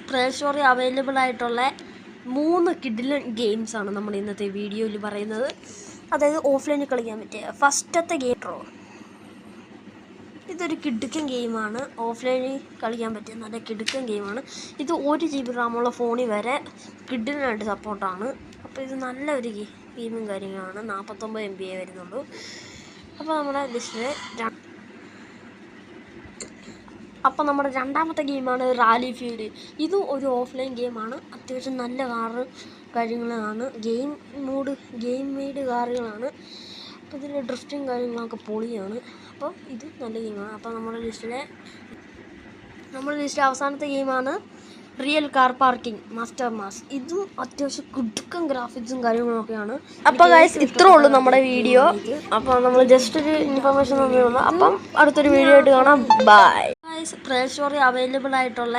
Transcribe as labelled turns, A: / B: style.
A: Play സ്റ്റോറിൽ available ആയിട്ടുള്ള 3 കിഡിലൻ ഗെയിംസാണ് നമ്മൾ ഇന്നത്തെ വീഡിയോയിൽ പറയുന്നത്. അതായത് ഓഫ്ലൈനിൽ കളിക്കാൻ പറ്റിയ ഫസ്റ്റത്തെ ഗെയിം. ഇതൊരു കിടുക്കൻ ഗെയിമാണ്. ഓഫ്ലൈനിൽ കളിക്കാൻ പറ്റിയ നല്ല കിടുക്കൻ ഗെയിമാണ്. ഇത് 1 GB റാമുള്ള ഫോണിൽ വരെ കിഡിലിനായിട്ട് സപ്പോർട്ടാണ്. അപ്പോൾ ഇത് നല്ലൊരു ഗെയിമും കാര്യങ്ങളാണ്. 49 MB വരുന്നുള്ളൂ. അപ്പോൾ നമ്മുടെ രണ്ടാമത്തെ ഗെയിമാണ് റാലി ഫീൽഡ്. ഇതും ഒരു ഓഫ്ലൈൻ ഗെയിമാണ്. അത്യാവശ്യം നല്ല കാറ് കാര്യങ്ങളാണ്. ഗെയിം മെയ്ഡ് കാറുകളാണ്. അപ്പോൾ ഇതിൽ ഡ്രിഫ്റ്റിങ് കാര്യങ്ങളൊക്കെ പൊളിയാണ്. അപ്പോൾ ഇത് നല്ല ഗെയിമാണ്. അപ്പോൾ നമ്മുടെ ലിസ്റ്റിലെ അവസാനത്തെ ഗെയിമാണ് real car parking master mass. ഇതും അത്യാവശ്യം കുടുക്കൻ ഗ്രാഫിക്സും കാര്യങ്ങളൊക്കെയാണ്. അപ്പോൾ ഗൈസ് ഇത്രേ ഉള്ളൂ നമ്മുടെ വീഡിയോ. അപ്പോൾ നമ്മൾ ജസ്റ്റ് ഒരു ഇൻഫർമേഷൻ തന്നേ ഉള്ളൂ. അപ്പം അടുത്തൊരു വീഡിയോ ആയിട്ട് കാണാം. ബൈ. ഗൈസ് പ്ലേ സ്റ്റോറിൽ അവൈലബിൾ ആയിട്ടുള്ള